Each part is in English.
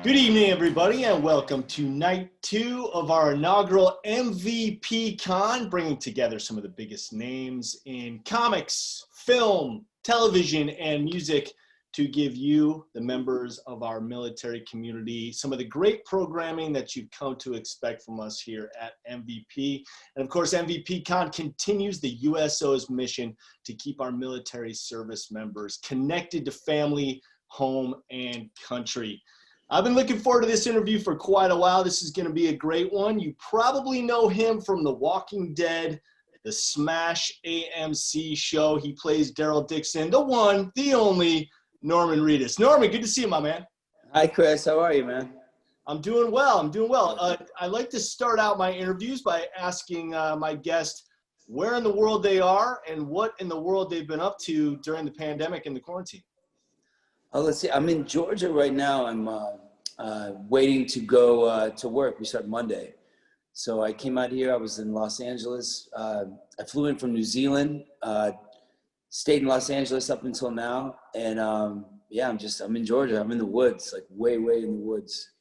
Good evening, everybody, and welcome to night 2 of our inaugural MVP Con, bringing together some of the biggest names in comics, film, television, and music to give you, the members of our military community, some of the great programming that you've come to expect from us here at MVP. And of course, MVP Con continues the USO's mission to keep our military service members connected to family, home, and country. I've been looking forward to this interview for quite a while. This is going to be a great one. You probably know him from The Walking Dead, the Smash AMC show. He plays Daryl Dixon, the one, the only Norman Reedus. Norman, good to see you, my man. Hi, Chris. How are you, man? I'm doing well. I like to start out my interviews by asking my guest where in the world they are and what in the world they've been up to during the pandemic and the quarantine. Oh, let's see. I'm in Georgia right now. I'm waiting to go to work. We start Monday. So I came out here. I was in Los Angeles. I flew in from New Zealand, stayed in Los Angeles up until now. And yeah, I'm in Georgia. I'm in the woods, like way in the woods.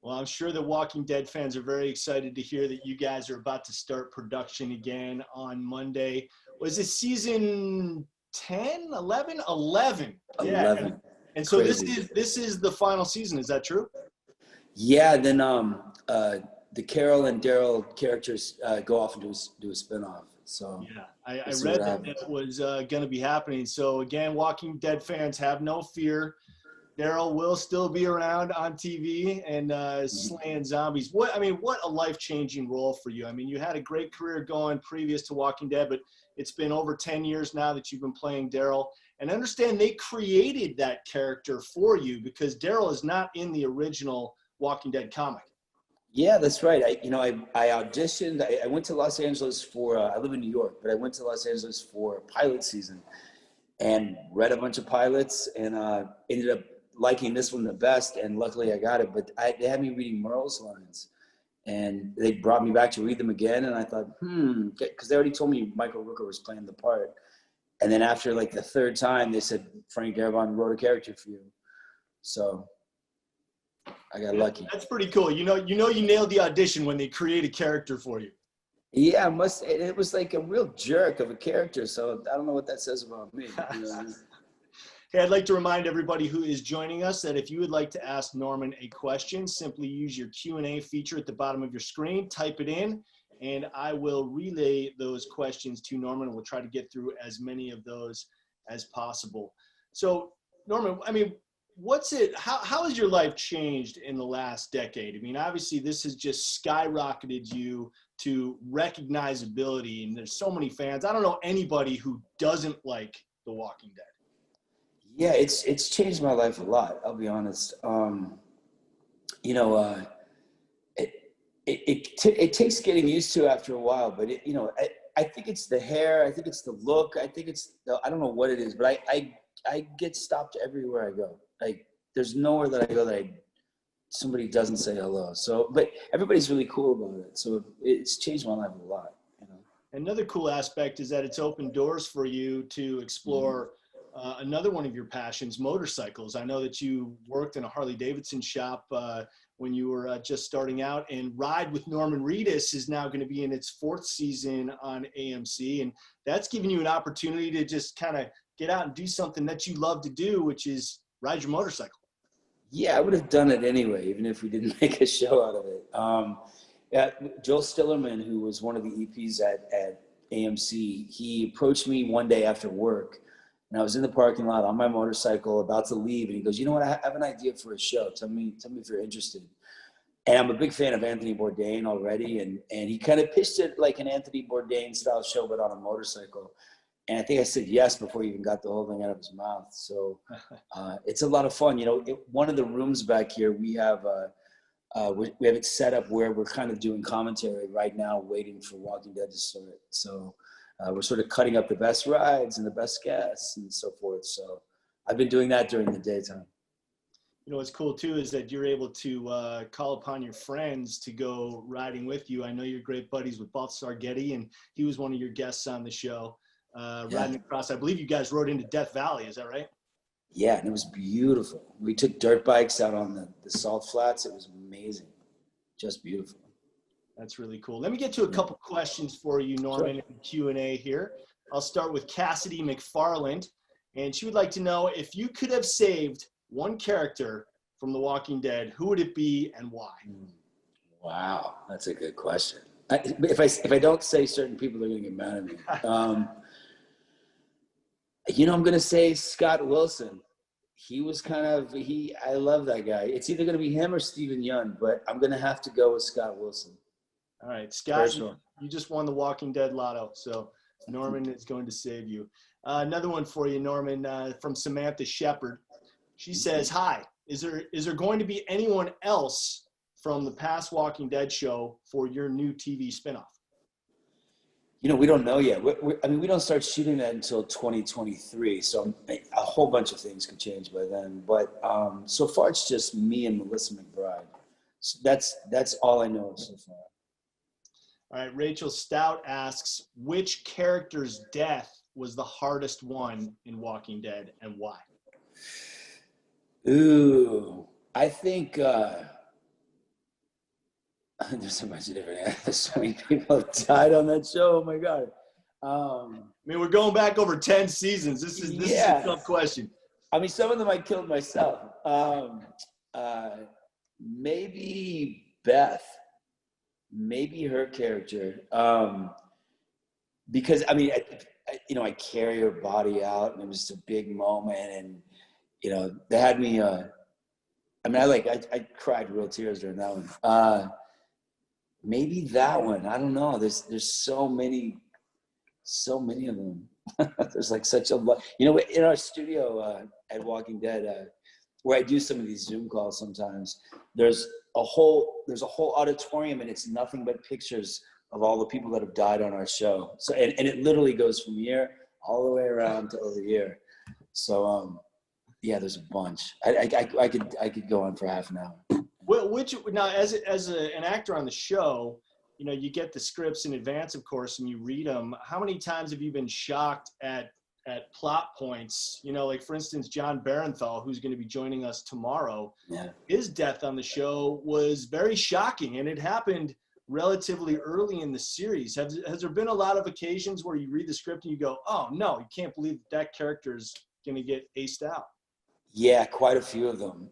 Well, I'm sure the Walking Dead fans are very excited to hear that you guys are about to start production again on Monday. Was it season 10, 11? 11. 11. Yeah. And so Crazy. this is the final season. Is that true? Yeah. Then the Carol and Daryl characters go off and do a spinoff. So yeah, I read that it was going to be happening. So again, Walking Dead fans, have no fear. Daryl will still be around on TV and slaying zombies. What a life-changing role for you. I mean, you had a great career going previous to Walking Dead, but it's been over 10 years now that you've been playing Daryl. And understand they created that character for you because Daryl is not in the original Walking Dead comic. Yeah, that's right. I auditioned. I went to Los Angeles for, I live in New York, but I went to Los Angeles for pilot season and read a bunch of pilots and ended up liking this one the best. And luckily I got it, but they had me reading Merle's lines and they brought me back to read them again. And I thought, because they already told me Michael Rooker was playing the part. And then after like the third time, they said, Frank Darabont wrote a character for you. So I got lucky. That's pretty cool. You nailed the audition when they create a character for you. Yeah, it was like a real jerk of a character. So I don't know what that says about me. You know? Hey, I'd like to remind everybody who is joining us that if you would like to ask Norman a question, simply use your Q&A feature at the bottom of your screen, type it in, and I will relay those questions to Norman. We'll try to get through as many of those as possible. So, Norman, I mean, how has your life changed in the last decade? I mean, obviously, this has just skyrocketed you to recognizability, and there's so many fans. I don't know anybody who doesn't like The Walking Dead. Yeah, it's changed my life a lot, I'll be honest. It takes getting used to after a while, but I think it's the hair, I think it's the look, I think it's I don't know what it is, but I get stopped everywhere I go. Like there's nowhere that I go that somebody doesn't say hello. So, but everybody's really cool about it. So it's changed my life a lot. Another cool aspect is that it's opened doors for you to explore another one of your passions, motorcycles. I know that you worked in a Harley Davidson shop when you were just starting out, and Ride with Norman Reedus is now going to be in its 4th season on AMC, and that's giving you an opportunity to just kind of get out and do something that you love to do, which is ride your motorcycle. Yeah, I would have done it anyway, even if we didn't make a show out of it. Joel Stillerman, who was one of the EPs at AMC, he approached me one day after work, and I was in the parking lot on my motorcycle about to leave, and he goes, you know what, I have an idea for a show. Tell me if you're interested. And I'm a big fan of Anthony Bourdain already, and he kind of pitched it like an Anthony Bourdain style show, but on a motorcycle. And I think I said yes before he even got the whole thing out of his mouth. So it's a lot of fun. One of the rooms back here, we have it set up where we're kind of doing commentary right now, waiting for Walking Dead to start. So we're sort of cutting up the best rides and the best guests and so forth. So I've been doing that during the daytime. What's cool too is that you're able to call upon your friends to go riding with you. I know you're great buddies with Balthazar Getty, and he was one of your guests on the show. Riding across, I believe you guys rode into Death Valley. Is that right? Yeah, and it was beautiful. We took dirt bikes out on the salt flats. It was amazing. Just beautiful. That's really cool. Let me get to a couple questions for you, Norman, in the Q&A here. I'll start with Cassidy McFarland, and she would like to know if you could have saved one character from The Walking Dead, who would it be and why? Wow, that's a good question. If I don't say certain people, they're going to get mad at me. I'm going to say Scott Wilson. He was I love that guy. It's either going to be him or Steven Yeun, but I'm going to have to go with Scott Wilson. All right, Scott, you just won the Walking Dead lotto, so Norman is going to save you. Another one for you, Norman, from Samantha Shepard. She says, hi, is there going to be anyone else from the past Walking Dead show for your new TV spinoff? We don't know yet. We don't start shooting that until 2023, so a whole bunch of things could change by then. But so far, it's just me and Melissa McBride. So that's all I know so far. All right, Rachel Stout asks, which character's death was the hardest one in Walking Dead and why? Ooh, I think there's a bunch of different answers. So many people have died on that show. Oh my God. We're going back over 10 seasons. This is a tough question. Some of them I killed myself. Maybe Beth. Maybe her character, because I carry her body out, and it was a big moment, and they had me. I cried real tears during that one. Maybe that one. I don't know. There's so many of them. There's like such a lot. In our studio at Walking Dead, where I do some of these Zoom calls sometimes, there's a whole auditorium, and it's nothing but pictures of all the people that have died on our show. So and it literally goes from here all the way around to over here. So there's a bunch. I could go on for half an hour. Well, now as an actor on the show, you get the scripts in advance, of course, and you read them. How many times have you been shocked at plot points? Like for instance, John Barenthal, who's going to be joining us tomorrow, his death on the show was very shocking, and it happened relatively early in the series. Has there been a lot of occasions where you read the script and you go, oh no, you can't believe that character's going to get aced out? Yeah, quite a few of them.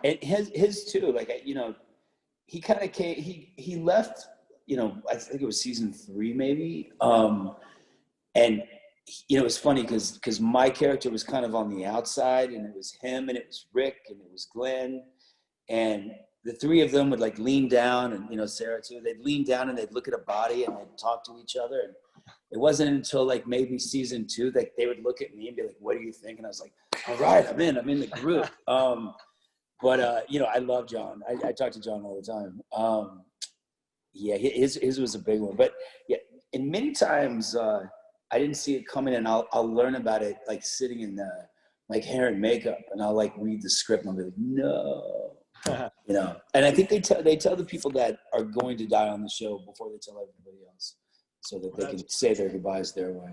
And his too, he kind of came, he left, I think it was season 3 maybe. And it was funny because my character was kind of on the outside, and it was him, and it was Rick, and it was Glenn, and the three of them would lean down, and Sarah too. They'd lean down and they'd look at a body and they'd talk to each other. And it wasn't until maybe season 2 that they would look at me and be like, "What do you think?" And I was like, "All right, I'm in the group." But I love John. I talk to John all the time. His was a big one. But yeah, and many times. I didn't see it coming, and I'll learn about it sitting in hair and makeup, and I'll read the script and I'll be like, no, And I think they tell the people that are going to die on the show before they tell everybody else, so that they can say their goodbyes their way.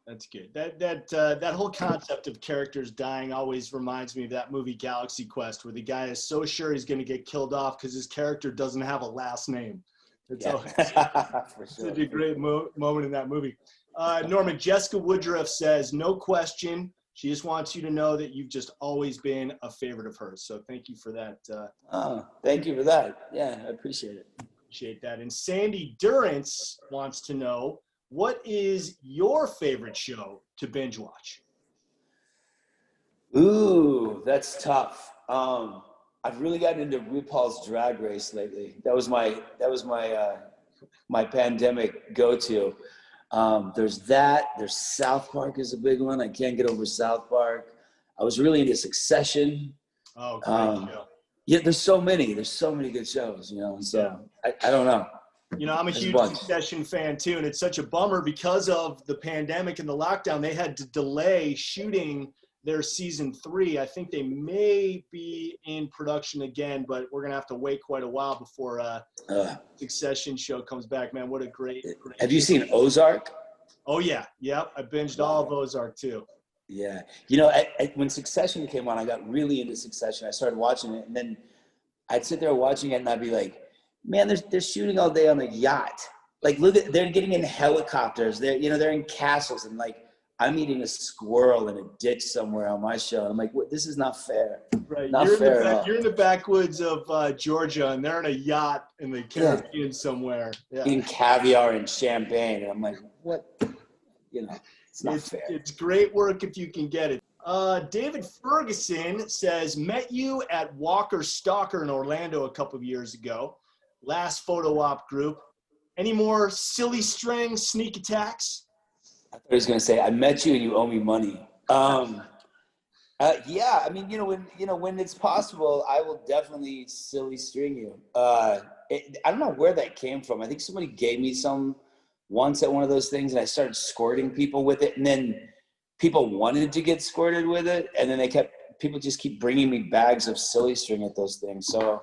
That's good. That whole concept of characters dying always reminds me of that movie Galaxy Quest, where the guy is so sure he's going to get killed off because his character doesn't have a last name. It's such a great moment in that movie. Norman, Jessica Woodruff says, no question. She just wants you to know that you've just always been a favorite of hers. So thank you for that. Thank you for that. Yeah, I appreciate it. Appreciate that. And Sandy Durrance wants to know, what is your favorite show to binge watch? Ooh, that's tough. I've really gotten into RuPaul's Drag Race lately. That was my pandemic go-to. There's that. There's South Park is a big one. I can't get over South Park. I was really into Succession. Oh, great show. Yeah, there's so many good shows, and so I don't know. I'm a huge Succession fan too, and it's such a bummer because of the pandemic and the lockdown. They had to delay shooting their season 3. I think they may be in production again, but we're gonna have to wait quite a while before Succession show comes back. Man, what a great Have you seen Ozark? Oh yeah, I binged all of Ozark too. Yeah. You know, when Succession came on, I got really into Succession. I started watching it, and then I'd sit there watching it, and I'd be like, man, they're shooting all day on a yacht. Like, look at, they're getting in helicopters. They're in castles, and like, I'm eating a squirrel in a ditch somewhere on my show. And I'm like, what? This is not fair. Right. Not fair at all. You're in the backwoods of Georgia, and they're in a yacht in the Caribbean somewhere. Yeah. Eating caviar and champagne. And I'm like, what? It's not fair. It's great work if you can get it. David Ferguson says, met you at Walker Stalker in Orlando a couple of years ago. Last photo op group. Any more silly string sneak attacks? I thought he was going to say, I met you and you owe me money. Yeah, I mean, when it's possible, I will definitely silly string you. I don't know where that came from. I think somebody gave me some once at one of those things, and I started squirting people with it, and then people wanted to get squirted with it, and then people just keep bringing me bags of silly string at those things. So,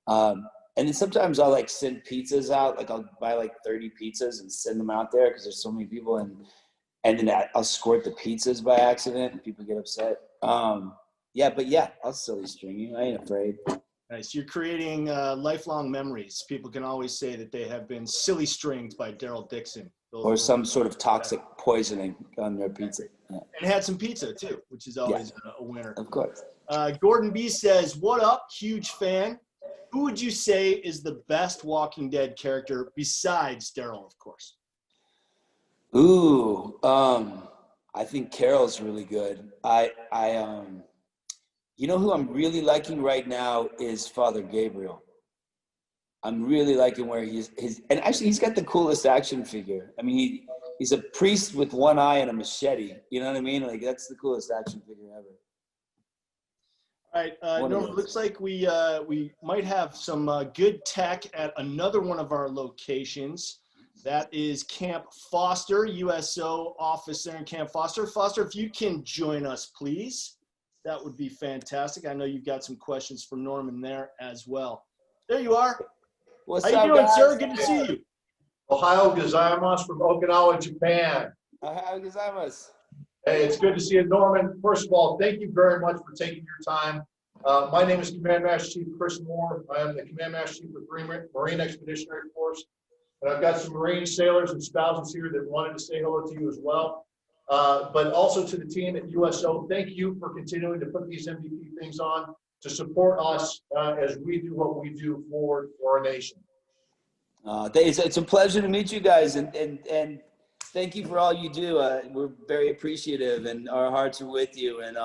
and then sometimes I'll like send pizzas out, like I'll buy like 30 pizzas and send them out there because there's so many people, and then I'll squirt the pizzas by accident and people get upset. Yeah, I'll silly string you. I ain't afraid. Nice. You're creating lifelong memories. People can always say that they have been silly stringed by Daryl Dixon. Or some sort of toxic poisoning on their pizza. Yeah. And had some pizza too, which is always a winner. Of course. Gordon B says, what up? Huge fan. Who would you say is the best Walking Dead character besides Daryl, of course? Ooh, I think Carol's really good. You know who I'm really liking right now is Father Gabriel. I'm really liking where and actually he's got the coolest action figure. I mean, he's a priest with one eye and a machete. You know what I mean? Like, that's the coolest action figure ever. All right, Norm, it looks like we might have some good tech at another one of our locations. That is Camp Foster, USO office there in Camp Foster. Foster, if you can join us, please, that would be fantastic. I know you've got some questions for Norman there as well. There you are. What's How up, you doing, guys? sir? Good to see you. Ohio gozaimasu from Okinawa, Japan. Ohio gozaimasu. Hey, it's good to see you, Norman. First of all, thank you very much for taking your time. My name is Command Master Chief Chris Moore. I am the Command Master Chief of Marine Expeditionary Force. And I've got some Marine sailors and spouses here that wanted to say hello to you as well. But also to the team at USO, thank you for continuing to put these MVP things on to support us as we do what we do for our nation. It's a pleasure to meet you guys, and thank you for all you do. We're very appreciative, and our hearts are with you. And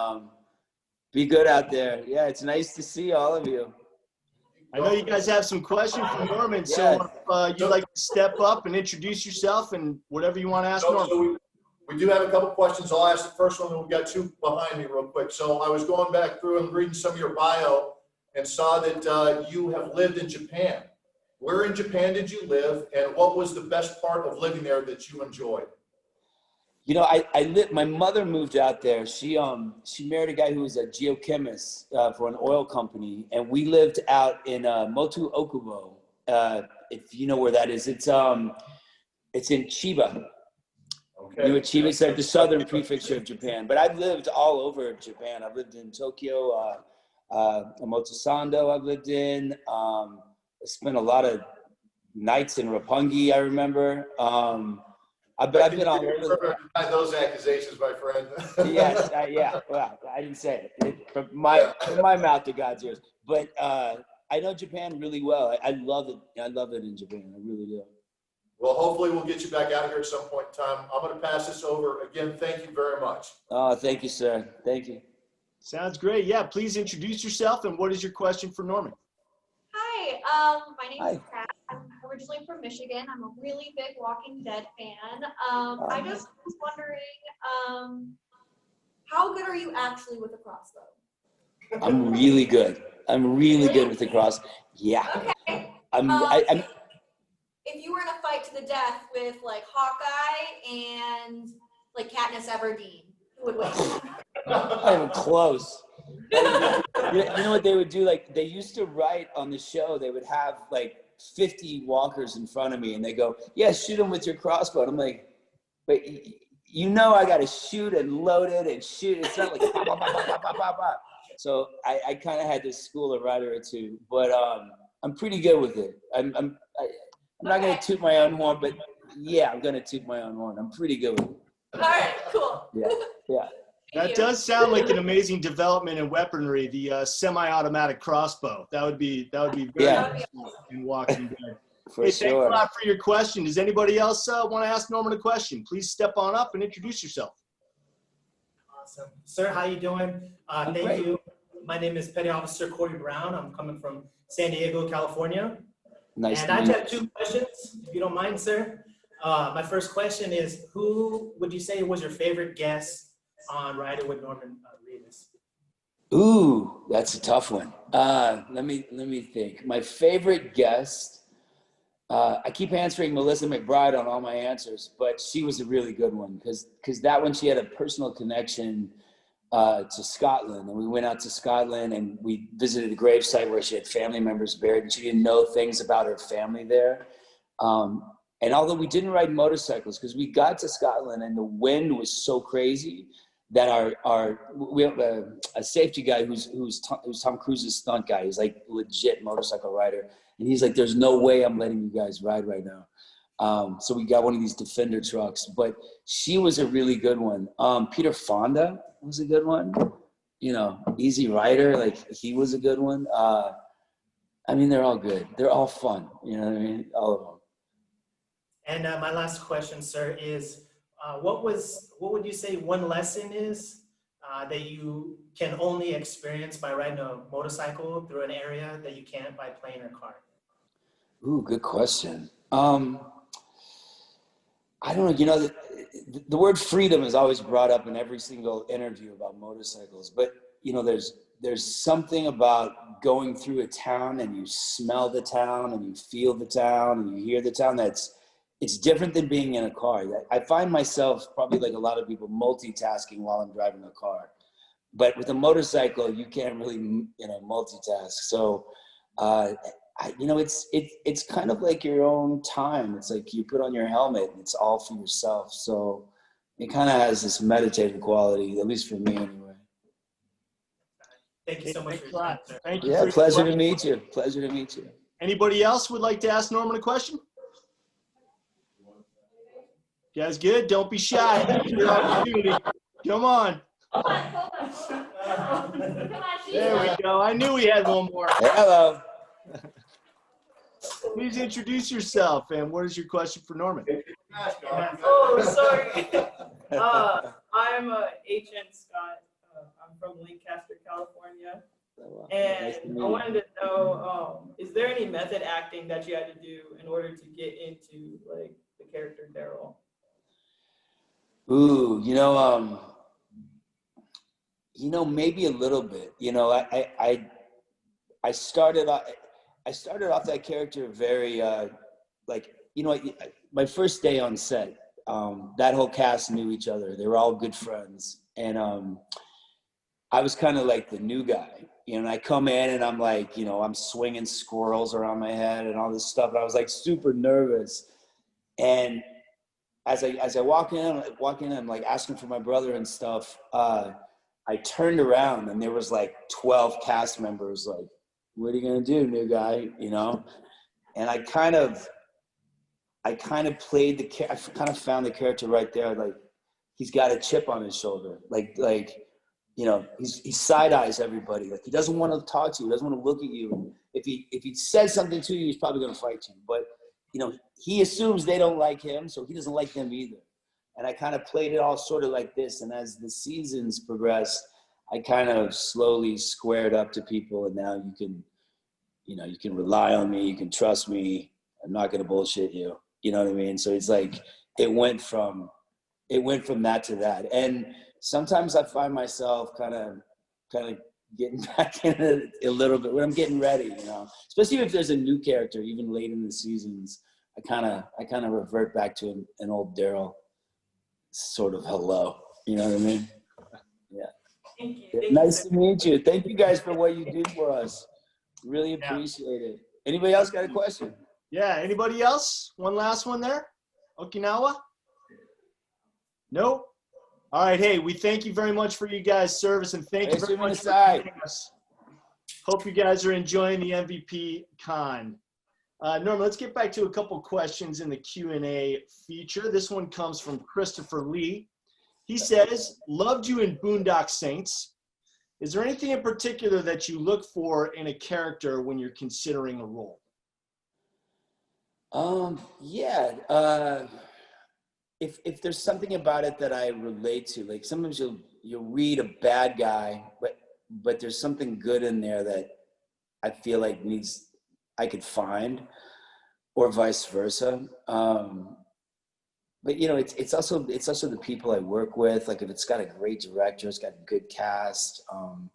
be good out there. Yeah, it's nice to see all of you. I know you guys have some questions for Norman, so if you'd like to step up and introduce yourself and whatever you want to ask Norman. So we do have a couple questions. I'll ask the first one, and we've got two behind me real quick. So I was going back through and reading some of your bio and saw that you have lived in Japan. Where in Japan did you live, and what was the best part of living there that you enjoyed? You know, my mother moved out there. She married a guy who was a geochemist for an oil company, and we lived out in Motu Okubo. If you know where that is, it's in Chiba. Okay. You know, Chiba is like the southern prefecture of Japan. But I've lived all over Japan. I've lived in Tokyo, Omotesando I've lived in. I spent a lot of nights in Roppongi, I remember. But I've been all over. Those accusations, my friend. Yes, yeah. Well, I didn't say it. From my mouth to God's ears. But I know Japan really well. I love it. I love it in Japan. I really do. Well, hopefully we'll get you back out here at some point in time. I'm going to pass this over. Again, thank you very much. Oh, thank you, sir. Thank you. Sounds great. Yeah, please introduce yourself, and what is your question for Norman? Hi, my name is Kat. I'm originally from Michigan. I'm a really big Walking Dead fan. I just was wondering, how good are you actually with a crossbow? I'm really good. I'm really good with the cross. Yeah. Okay. I'm if you were in a fight to the death with like Hawkeye and like Katniss Everdeen, who would win? not even close. You know what they would do? Like, they used to write on the show, they would have like 50 walkers in front of me, and they go, yeah, shoot them with your crossbow. And I'm like, wait, you know, I got to shoot and load it and shoot. It's not like pop, pop, pop, pop, pop, pop, pop. So I kind of had to school a writer or two, but I'm pretty good with it. I'm not going to toot my own horn, but yeah, I'm going to toot my own horn. I'm pretty good with it. All right, cool. Yeah. That does sound like an amazing development in weaponry, the semi-automatic crossbow. That would be very useful in Walking Dead. For hey, sure. Thanks a lot for your question. Does anybody else want to ask Norman a question? Please step on up and introduce yourself. Awesome. Sir, how you doing? Thank great. you. My name is Petty Officer Corey Brown. I'm coming from San Diego, California. Nice and to I meet just you. have 2 questions, if you don't mind, sir. My first question is, who would you say was your favorite guest on Riding with Norman Reedus? Ooh, that's a tough one. Let me think. My favorite guest. I keep answering Melissa McBride on all my answers, but she was a really good one because that one she had a personal connection to Scotland, and we went out to Scotland and we visited a gravesite where she had family members buried, and she didn't know things about her family there. And although we didn't ride motorcycles, because we got to Scotland and the wind was so crazy that we have a safety guy who's Tom Cruise's stunt guy. He's like legit motorcycle rider. And he's like, there's no way I'm letting you guys ride right now. So we got one of these Defender trucks, but she was a really good one. Peter Fonda was a good one. You know, Easy Rider, like he was a good one. I mean, they're all good. They're all fun. You know what I mean? All of them. And my last question, sir, is what would you say one lesson is that you can only experience by riding a motorcycle through an area that you can't by plane or car? Ooh, good question. I don't know, you know, the word freedom is always brought up in every single interview about motorcycles, but you know, there's something about going through a town and you smell the town and you feel the town and you hear the town it's different than being in a car. I find myself, probably like a lot of people, multitasking while I'm driving a car. But with a motorcycle, you can't really, you know, multitask. So, you know, it's kind of like your own time. It's like you put on your helmet and it's all for yourself. So it kind of has this meditative quality, at least for me anyway. Thank you so much for Thanks a your time, lot. sir. Thank you. Yeah, for your pleasure to question. meet you. Pleasure to meet you. Anybody else would like to ask Norman a question? You guys good? Don't be shy. Your opportunity. Come on. Come on. There we go. I knew we had one more. Hello. Please introduce yourself and what is your question for Norman? Oh, sorry. I'm Agent Scott. I'm from Lancaster, California. And I wanted to know, is there any method acting that you had to do in order to get into like the character Daryl? Ooh, you know, maybe a little bit. You know, I started off that character very like, you know, my first day on set, that whole cast knew each other. They were all good friends, and I was kind of like the new guy. You know, and I come in and I'm like, you know, I'm swinging squirrels around my head and all this stuff. And I was like super nervous. And as I walk in, I'm like asking for my brother and stuff. I turned around and there was like 12 cast members. Like, what are you gonna do, new guy? You know. And I kind of played I kind of found the character right there. Like, he's got a chip on his shoulder. Like. You know, he side eyes everybody. Like, he doesn't want to talk to you. He doesn't want to look at you. If he says something to you, he's probably going to fight you. But, you know, he assumes they don't like him, so he doesn't like them either. And I kind of played it all sort of like this. And as the seasons progressed, I kind of slowly squared up to people. And now you can rely on me. You can trust me. I'm not going to bullshit you. You know what I mean? So it's like it went from that to that. And sometimes I find myself kind of getting back in it a little bit when I'm getting ready, you know, especially if there's a new character, even late in the seasons, I kind of revert back to an old Daryl sort of hello. You know what I mean? Yeah. Thank you. Nice to meet you. Thank you guys for what you do for us. Really appreciate it. Anybody else got a question? Yeah, anybody else? One last one there? Okinawa? Nope. All right. Hey, we thank you very much for you guys' service, and thank you very much for joining us. Hope you guys are enjoying the MVP Con. Norman, let's get back to a couple questions in the Q&A feature. This one comes from Christopher Lee. He says, loved you in Boondock Saints. Is there anything in particular that you look for in a character when you're considering a role? Yeah. If there's something about it that I relate to, like sometimes you'll read a bad guy, but there's something good in there that I feel like I could find, or vice versa. But it's also the people I work with. Like if it's got a great director, it's got a good cast. I'm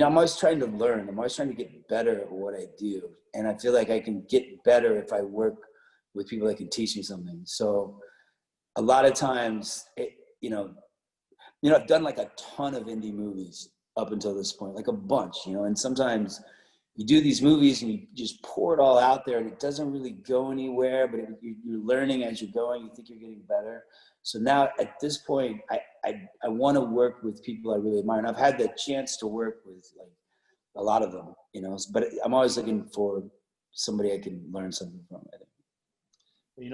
always trying to learn. I'm always trying to get better at what I do, and I feel like I can get better if I work with people that can teach me something. So a lot of times, I've done like a ton of indie movies up until this point, like a bunch, and sometimes you do these movies and you just pour it all out there and it doesn't really go anywhere, but you're learning as you're going, you think you're getting better. So now at this point, I want to work with people I really admire. And I've had the chance to work with like a lot of them, but I'm always looking for somebody I can learn something from, I think.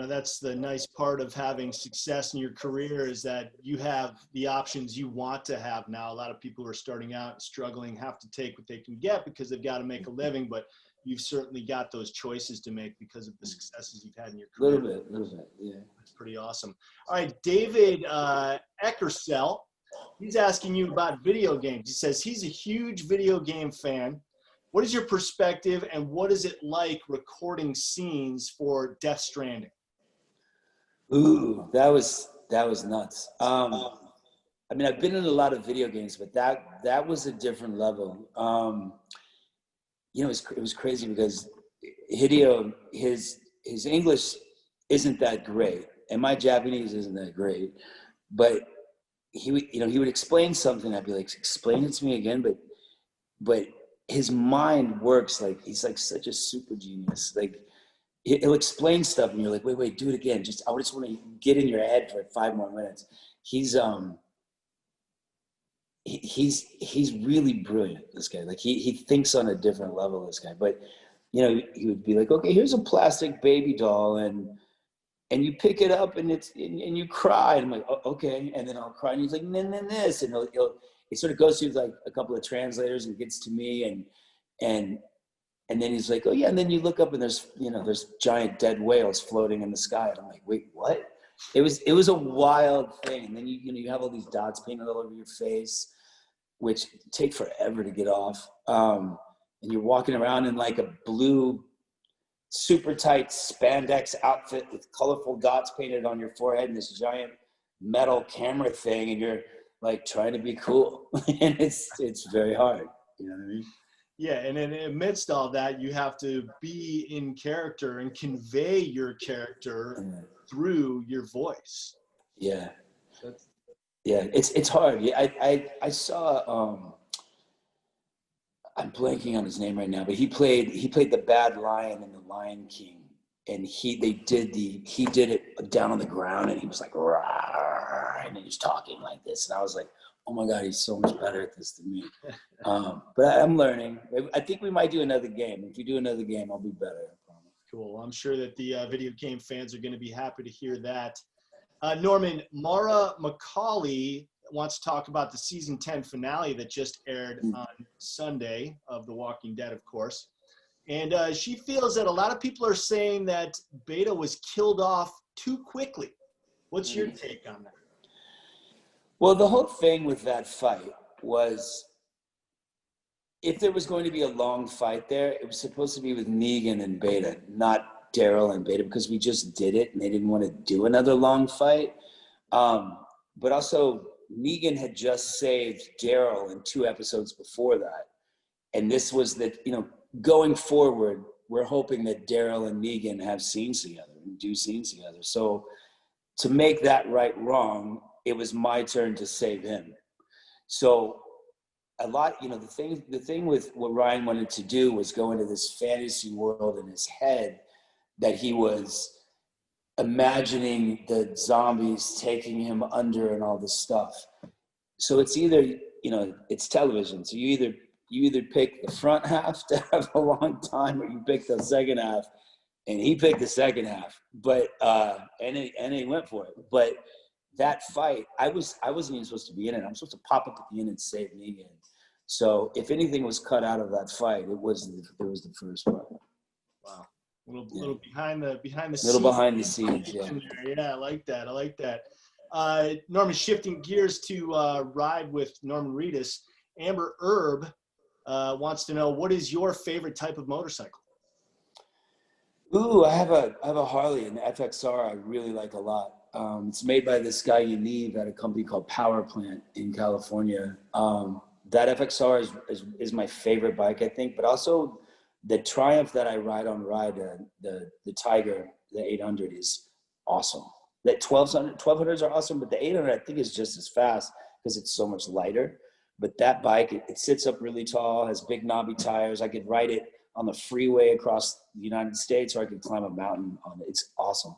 That's the nice part of having success in your career, is that you have the options you want to have now. A lot of people who are starting out and struggling have to take what they can get because they've got to make a living, but you've certainly got those choices to make because of the successes you've had in your career. A little bit, yeah. That's pretty awesome. All right, David Eckersell, he's asking you about video games. He says he's a huge video game fan. What is your perspective, and what is it like recording scenes for Death Stranding? Ooh, that was nuts. I've been in a lot of video games, but that was a different level. It was crazy because Hideo, his English isn't that great, and my Japanese isn't that great, but he would explain something. I'd be like, explain it to me again, but his mind works like he's like such a super genius. Like he'll explain stuff and you're like, wait, do it again. I just want to get in your head for 5 more minutes. He's really brilliant, this guy. Like he thinks on a different level, this guy. But he would be like, okay, here's a plastic baby doll, and you pick it up and and you cry. And I'm like, oh, okay. And then I'll cry, and he's like, then this, and it sort of goes through like a couple of translators and gets to me, and then he's like, oh yeah, and then you look up and there's giant dead whales floating in the sky, and I'm like, wait, what? It was a wild thing. And then you have all these dots painted all over your face, which take forever to get off. And you're walking around in like a blue, super tight spandex outfit with colorful dots painted on your forehead and this giant metal camera thing, and you're like trying to be cool. And it's very hard. You know what I mean? Yeah, and then amidst all that, you have to be in character and convey your character through your voice. Yeah. Yeah, it's hard. Yeah, I saw I'm blanking on his name right now, but he played the bad lion in The Lion King, and he did it down on the ground, and he was like, rawr, and he was talking like this, and I was like, oh my God, he's so much better at this than me. But I'm learning. I think we might do another game. If we do another game, I'll be better. I promise. Cool. I'm sure that the video game fans are going to be happy to hear that. Norman, Mara McCauley wants to talk about the season 10 finale that just aired on Sunday of The Walking Dead, of course. And she feels that a lot of people are saying that Beta was killed off too quickly. What's your take on that? Well, the whole thing with that fight was, if there was going to be a long fight there, it was supposed to be with Negan and Beta, not Daryl and Beta, because we just did it and they didn't want to do another long fight. But also, Negan had just saved Daryl in 2 episodes before that. And this was that, going forward, we're hoping that Daryl and Negan have scenes together and do scenes together. So to make that right wrong, it was my turn to save him. So a lot, the thing with what Ryan wanted to do was go into this fantasy world in his head that he was imagining the zombies taking him under and all this stuff. So it's either, you know, it's television. So you either pick the front half to have a long time, or you pick the second half. And he picked the second half, but and he went for it. But that fight, I wasn't even supposed to be in it. I'm supposed to pop up at the end and save me. And so if anything was cut out of that fight, it was the first one. Wow. Little behind the scenes. Little behind the scenes, yeah. Yeah, I like that. Norman, shifting gears to ride with Norman Reedus, Amber Erb wants to know, what is your favorite type of motorcycle? Ooh, I have a Harley, an FXR I really like a lot. It's made by this guy Yaniv at a company called Power Plant in California. That FXR is my favorite bike, I think, but also the Triumph that I ride, the Tiger, the 800 is awesome. The 1200s are awesome, but the 800 I think is just as fast because it's so much lighter. But that bike, it sits up really tall, has big knobby tires. I could ride it on the freeway across the United States, or I could climb a mountain on it. It's awesome.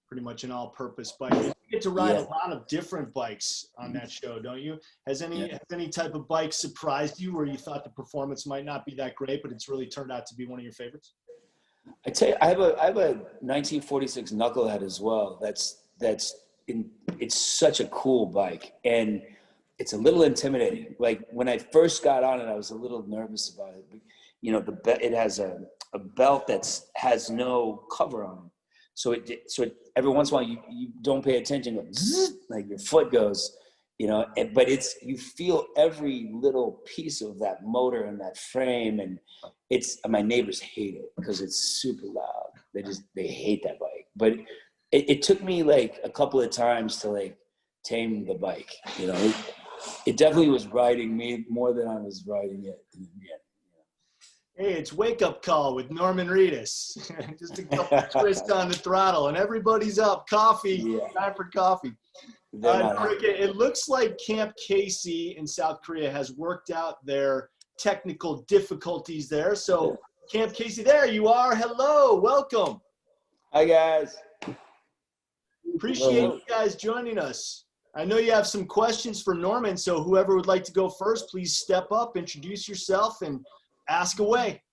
Pretty much an all-purpose bike. You get to ride a lot of different bikes on that show, don't you? Has any type of bike surprised you, where you thought the performance might not be that great, but it's really turned out to be one of your favorites? I tell you, I have a 1946 Knucklehead as well. It's such a cool bike, and it's a little intimidating. Like when I first got on it, I was a little nervous about it. But, you know, it has a belt has no cover on it. So every once in a while you don't pay attention, like your foot goes, you know, but you feel every little piece of that motor and that frame, and my neighbors hate it because it's super loud. They hate that bike. But it took me like a couple of times to like tame the bike, you know. It definitely was riding me more than I was riding it. Yeah. Hey, it's Wake Up Call with Norman Reedus. Just a couple of twists on the throttle, and everybody's up. Coffee. Yeah. Time for coffee. It looks like Camp Casey in South Korea has worked out their technical difficulties there. So, Camp Casey, there you are. Hello. Welcome. Hi, guys. Appreciate you guys joining us. I know you have some questions for Norman, so whoever would like to go first, please step up, introduce yourself, and ask away.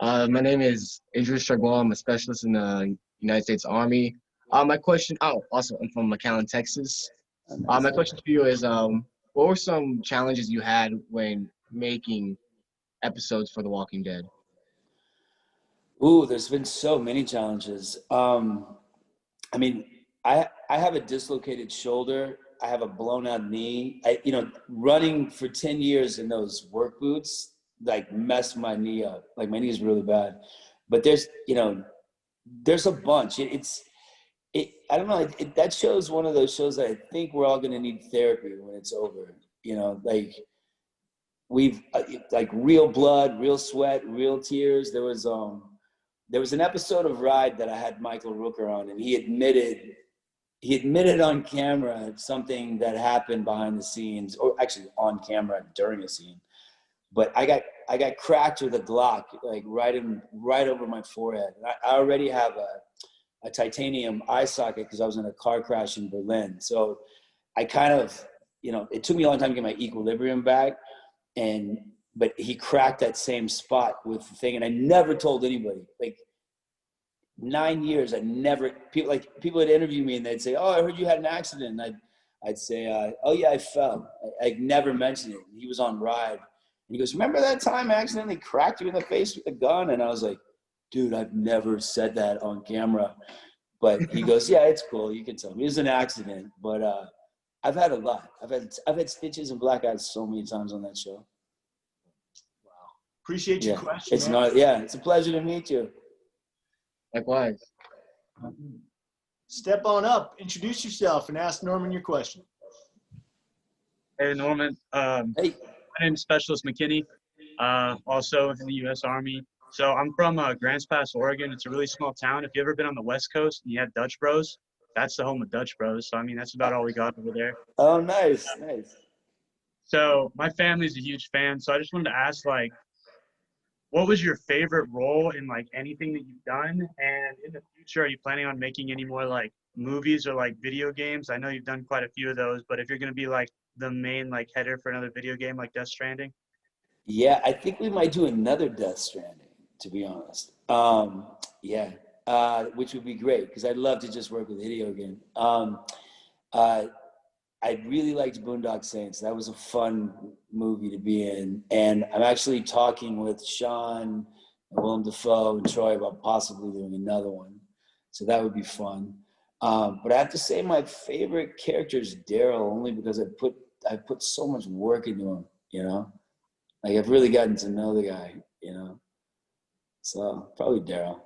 My name is Idris Shagwal. I'm a specialist in the United States Army. My question, also I'm from McAllen, Texas. My question to you is, what were some challenges you had when making episodes for The Walking Dead? Ooh, there's been so many challenges. I mean, I have a dislocated shoulder. I have a blown out knee. Running for 10 years in those work boots, like messed my knee up. Like my knee is really bad. But there's a bunch. I don't know. That show's one of those shows that I think we're all going to need therapy when it's over. You know, like we've like real blood, real sweat, real tears. There was an episode of Ride that I had Michael Rooker on, and he admitted on camera something that happened behind the scenes, or actually on camera during a scene. But I got cracked with a Glock, like right over my forehead. And I already have a titanium eye socket because I was in a car crash in Berlin. So I kind of, it took me a long time to get my equilibrium back. But he cracked that same spot with the thing, and I never told anybody. Like 9 years, people would interview me and they'd say, "Oh, I heard you had an accident." And I'd say, "Oh yeah, I fell." I never mentioned it. He was on Ride. And he goes, "Remember that time I accidentally cracked you in the face with a gun?" And I was like, "Dude, I've never said that on camera." But he goes, "Yeah, it's cool. You can tell me. It was an accident." But I've had a lot. I've had stitches and black eyes so many times on that show. Wow. Appreciate your question. It's not. Yeah, it's a pleasure to meet you. Likewise. Step on up, introduce yourself, and ask Norman your question. Hey, Norman. Hey. My name is Specialist McKinney, also in the U.S. Army. So I'm from Grants Pass, Oregon. It's a really small town. If you've ever been on the West Coast and you have Dutch Bros, that's the home of Dutch Bros. So, I mean, that's about all we got over there. Oh, nice, nice. So my family's a huge fan. So I just wanted to ask, like, what was your favorite role in like anything that you've done? And in the future, are you planning on making any more like movies or like video games? I know you've done quite a few of those, but if you're going to be like the main like header for another video game like Death Stranding? Yeah, I think we might do another Death Stranding, to be honest. Yeah, which would be great because I'd love to just work with Hideo again. I really liked Boondock Saints. That was a fun movie to be in. And I'm actually talking with Sean, and Willem Dafoe, and Troy about possibly doing another one. So that would be fun. But I have to say my favorite character is Daryl, only because I put so much work into him, you know? Like I've really gotten to know the guy, you know? So probably Daryl.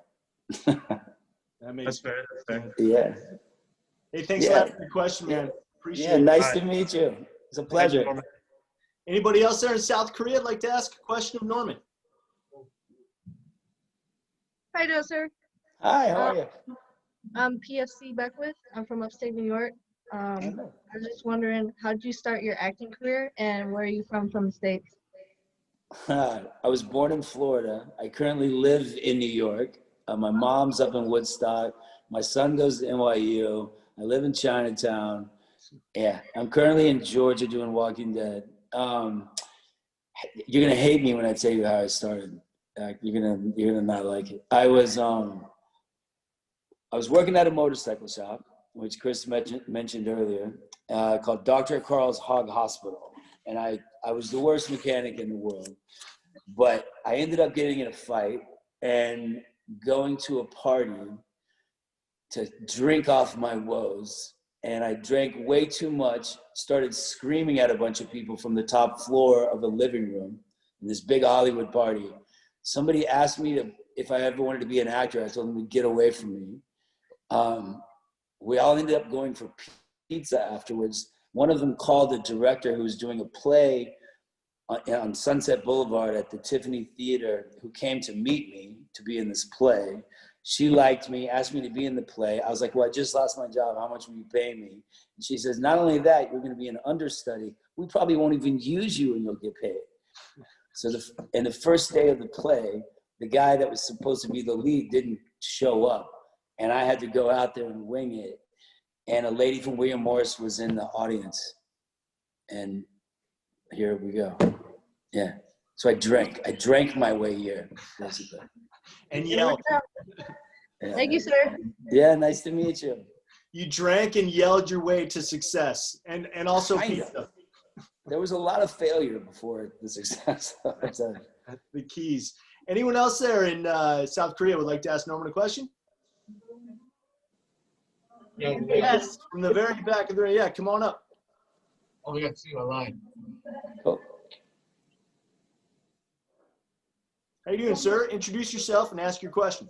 That's fair. Yeah. Hey, thanks for asking the question, man. Appreciate it. Yeah, nice to meet you. It's a pleasure. Anybody else there in South Korea like to ask a question of Norman? How you doing, sir? Hi, how are you? I'm PFC Beckwith. I'm from upstate New York. I was just wondering, how did you start your acting career, and where are you from the States? I was born in Florida. I currently live in New York. My mom's up in Woodstock. My son goes to NYU. I live in Chinatown. Yeah, I'm currently in Georgia doing Walking Dead. You're gonna hate me when I tell you how I started. You're gonna not like it. I was working at a motorcycle shop, which Chris mentioned earlier, called Dr. Carl's Hog Hospital, and I was the worst mechanic in the world. But I ended up getting in a fight and going to a party to drink off my woes. And I drank way too much, started screaming at a bunch of people from the top floor of a living room in this big Hollywood party. Somebody asked me if I ever wanted to be an actor. I told them to get away from me. We all ended up going for pizza afterwards. One of them called the director who was doing a play on Sunset Boulevard at the Tiffany Theater, who came to meet me to be in this play. She liked me, asked me to be in the play. I was like, well, I just lost my job. How much will you pay me? And she says, not only that, you're going to be an understudy. We probably won't even use you and you'll get paid. So the first day of the play, the guy that was supposed to be the lead didn't show up. And I had to go out there and wing it. And a lady from William Morris was in the audience. And here we go. Yeah. So I drank my way here, basically. And yelled. Yeah. Thank you, sir. Yeah, nice to meet you. You drank and yelled your way to success, and also pizza. There was a lot of failure before the success. The keys. Anyone else there in South Korea would like to ask Norman a question? Yes, from the very back of the room. Yeah, come on up. Oh, we got to see you online. Oh. How you doing, sir? Introduce yourself and ask your question.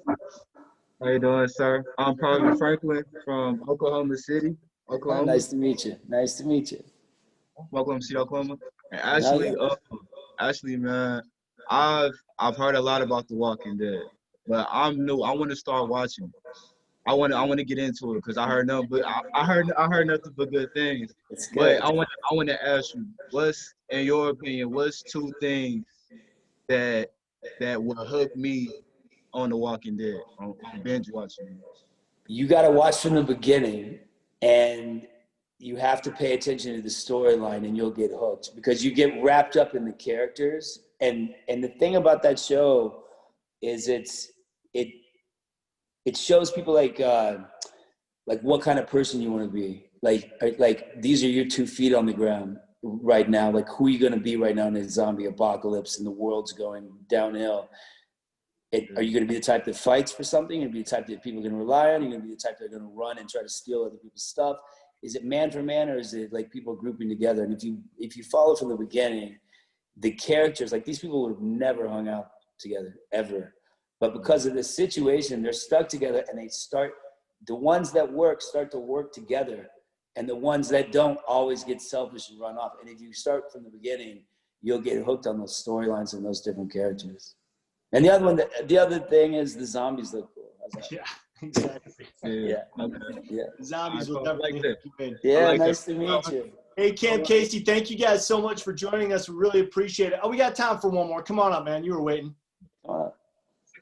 How you doing, sir? I'm Parvin Franklin from Oklahoma City, Oklahoma. Nice to meet you. Nice to meet you. Welcome to Oklahoma. And actually, man, I've heard a lot about The Walking Dead, but I'm new. I want to start watching. I want to get into it because I heard nothing but I heard nothing but good things. But I want to ask you, what's, in your opinion, what's two things that will hook me on The Walking Dead, on binge watching? You got to watch from the beginning, and you have to pay attention to the storyline, and you'll get hooked because you get wrapped up in the characters. And the thing about that show is it shows people like what kind of person you want to be. Like these are your 2 feet on the ground right now. Like, who are you going to be right now in a zombie apocalypse and the world's going downhill? Are you going to be the type that fights for something? Are you going to be the type that people are going to rely on? Are you going to be the type that are going to run and try to steal other people's stuff? Is it man for man, or is it like people grouping together? And if you follow from the beginning, the characters, like these people would have never hung out together ever. But because of this situation, they're stuck together, and the ones that work start to work together, and the ones that don't always get selfish and run off. And if you start from the beginning, you'll get hooked on those storylines and those different characters. And the other thing is the zombies look cool. Yeah, exactly. Yeah. Zombies will definitely hook you in. Yeah, nice to meet you. Hey, Cam, Casey, thank you guys so much for joining us. We really appreciate it. Oh, we got time for one more. Come on up, man. You were waiting.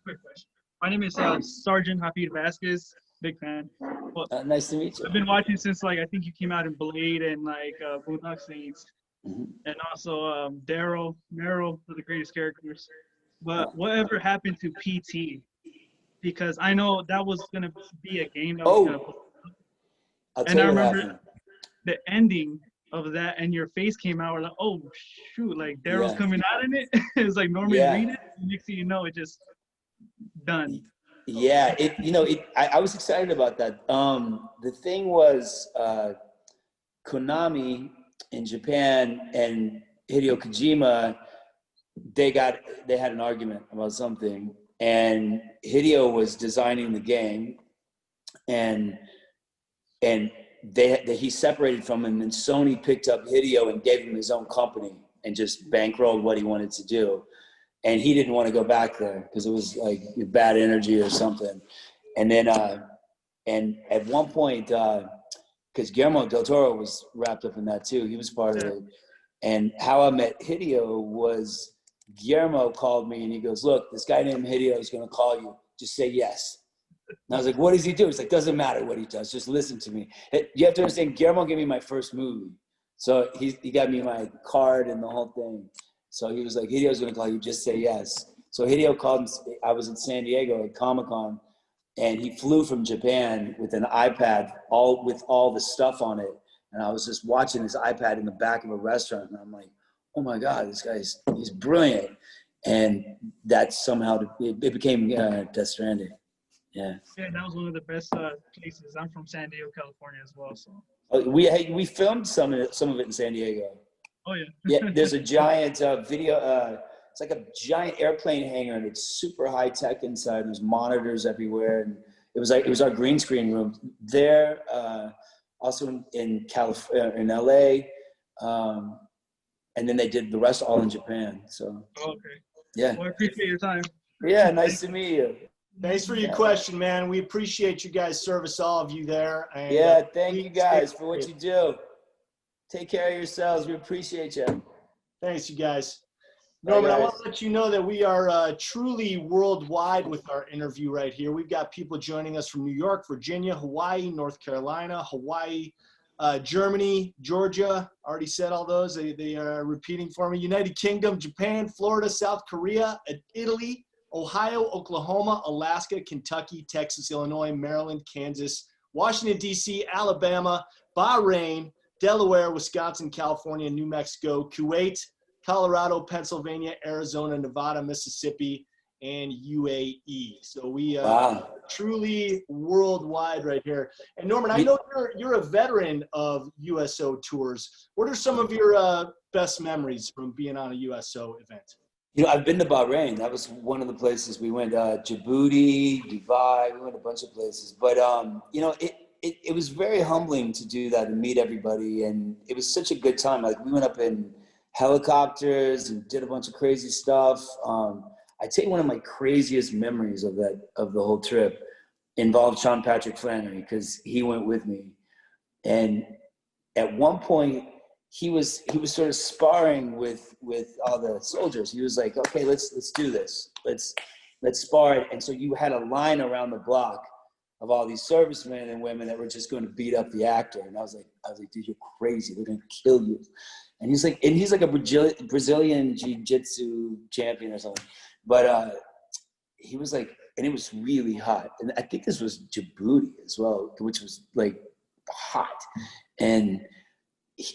quick question. My name is Sergeant Hafid Vasquez. Big fan. Well, Nice to meet you. I've been watching since like I think you came out in Blade and like Boondock Saints, and also Daryl, Meryl are the greatest characters. But whatever happened to PT? Because I know that was gonna be a game that was gonna. I'll tell And I you what remember happened. the ending of that, and your face came out. We're like, oh shoot, like Daryl's coming out in it. It was like Norman Reedus. Next thing you know, it just done. Yeah, I was excited about that. The thing was, Konami in Japan and Hideo Kojima, they had an argument about something, and Hideo was designing the game, and he separated from him, and Sony picked up Hideo and gave him his own company and just bankrolled what he wanted to do. And he didn't want to go back there because it was like bad energy or something. And then, and at one point, because Guillermo del Toro was wrapped up in that too, he was part of it. And how I met Hideo was Guillermo called me and he goes, look, this guy named Hideo is going to call you. Just say yes. And I was like, what does he do? He's like, doesn't matter what he does. Just listen to me. You have to understand, Guillermo gave me my first movie. So he got me my card and the whole thing. So he was like, Hideo's going to call you, just say yes. So Hideo called, I was in San Diego at Comic-Con, and he flew from Japan with an iPad, with all the stuff on it. And I was just watching his iPad in the back of a restaurant, and I'm like, oh my God, he's brilliant. And that somehow, it became Death Stranding. Yeah. Yeah, that was one of the best places. I'm from San Diego, California as well. So we filmed some of it in San Diego. Oh yeah. Yeah, there's a giant video. It's like a giant airplane hangar, and it's super high tech inside. There's monitors everywhere, and it was our green screen room there. Also in California, in LA, and then they did the rest all in Japan. So. Okay. Yeah. Well, I appreciate your time. Yeah, nice to meet you. Thanks for your question, man. We appreciate you guys' service, all of you there. And, yeah, thank you guys for what you do. Take care of yourselves. We appreciate you. Thanks, you guys. Norman, Bye, guys. I want to let you know that we are truly worldwide with our interview right here. We've got people joining us from New York, Virginia, Hawaii, North Carolina, Hawaii, Germany, Georgia. Already said all those. They are repeating for me. United Kingdom, Japan, Florida, South Korea, Italy, Ohio, Oklahoma, Alaska, Kentucky, Texas, Illinois, Maryland, Kansas, Washington, D.C., Alabama, Bahrain, Delaware, Wisconsin, California, New Mexico, Kuwait, Colorado, Pennsylvania, Arizona, Nevada, Mississippi, and UAE. So we are truly worldwide right here. And Norman, I know you're a veteran of USO tours. What are some of your best memories from being on a USO event? You know, I've been to Bahrain. That was one of the places we went. Djibouti, Dubai. We went a bunch of places. But you know, it was very humbling to do that and meet everybody, and it was such a good time. Like we went up in helicopters and did a bunch of crazy stuff. I'd say one of my craziest memories of the whole trip involved Sean Patrick Flannery, because he went with me, and at one point he was sort of sparring with all the soldiers. He was like, okay, let's do this. Let's spar it. And so you had a line around the block of all these servicemen and women that were just going to beat up the actor. And I was like, dude, you're crazy. They're going to kill you. And he's like a Brazilian jiu-jitsu champion or something. But he was like, and it was really hot. And I think this was Djibouti as well, which was like hot. And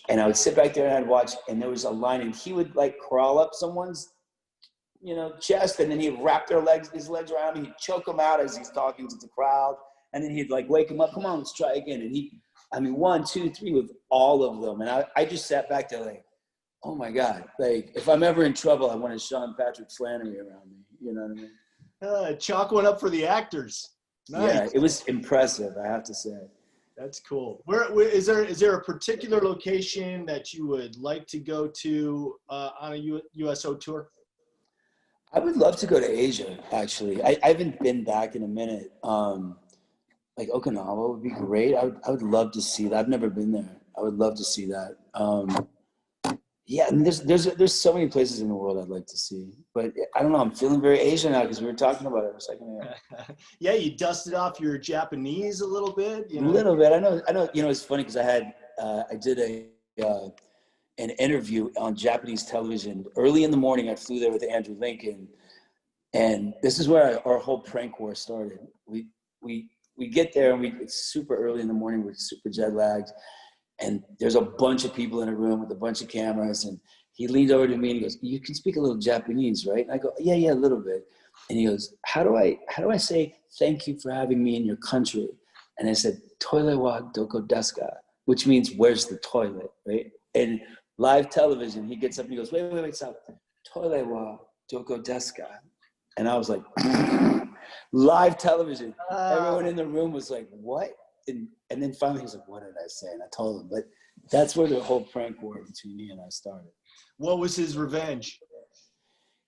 I would sit back there and I'd watch, and there was a line, and he would like crawl up someone's, chest, and then he'd wrap his legs around him. He'd choke them out as he's talking to the crowd. And then he'd like wake him up. Come on, let's try again. And 1, 2, 3 with all of them. And I just sat back there like, oh my God. Like if I'm ever in trouble, I want a Sean Patrick Flannery around me. You know what I mean? Chalk one up for the actors. Nice. Yeah, it was impressive, I have to say. That's cool. Where is there a particular location that you would like to go to on a USO tour? I would love to go to Asia, actually. I haven't been back in a minute. Like Okinawa would be great. I would love to see that. I've never been there. I would love to see that. Yeah, and there's so many places in the world I'd like to see, but I don't know. I'm feeling very Asian now because we were talking about it for a second. Yeah, you dusted off your Japanese a little bit. A little bit. I know. You know, it's funny because I did an interview on Japanese television early in the morning. I flew there with Andrew Lincoln, and this is where our whole prank war started. We get there and it's super early in the morning. We're super jet lagged. And there's a bunch of people in a room with a bunch of cameras. And he leaned over to me and he goes, "You can speak a little Japanese, right?" And I go, yeah, a little bit. And he goes, how do I say thank you for having me in your country? And I said, "Toilet wa doko desu ka?" Which means, where's the toilet, right? And live television, he gets up and he goes, wait, stop. Toilet wa doko desu ka? And I was like, live television. Everyone in the room was like, what? And then finally he was like, "What did I say?" And I told him. But that's where the whole prank war between me and I started. What was his revenge?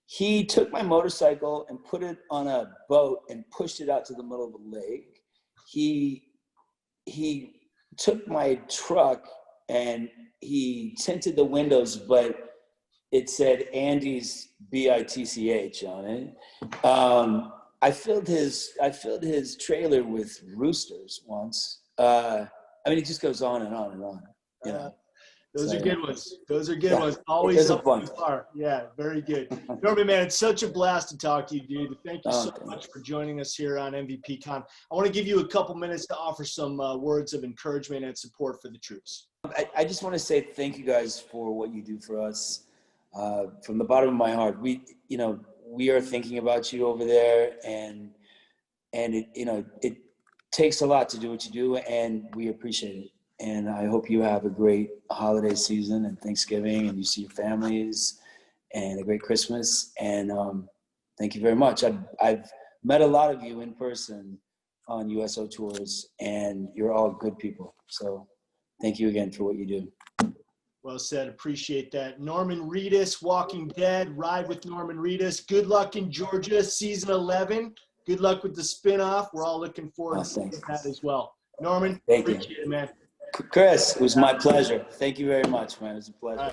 He took my motorcycle and put it on a boat and pushed it out to the middle of the lake. He took my truck and he tinted the windows, but it said Andy's BITCH on it. I filled his trailer with roosters once. I mean, it just goes on and on and on. You know? Those are good ones. Those are good ones. Always there's a up bunch. to par. Yeah, very good. Norman, man, it's such a blast to talk to you, dude. Thank you so much for joining us here on MVP Con. I want to give you a couple minutes to offer some words of encouragement and support for the troops. I just want to say thank you guys for what you do for us. From the bottom of my heart, we are thinking about you over there, and it takes a lot to do what you do, and we appreciate it. And I hope you have a great holiday season and Thanksgiving, and you see your families, and a great Christmas. And thank you very much. I've met a lot of you in person on USO tours, and you're all good people. So thank you again for what you do. Well said. Appreciate that. Norman Reedus, Walking Dead, Ride with Norman Reedus. Good luck in Georgia, season 11. Good luck with the spinoff. We're all looking forward to seeing that as well. Norman, Thank appreciate you. it, man. Chris, it was my pleasure. Thank you very much, man. It was a pleasure.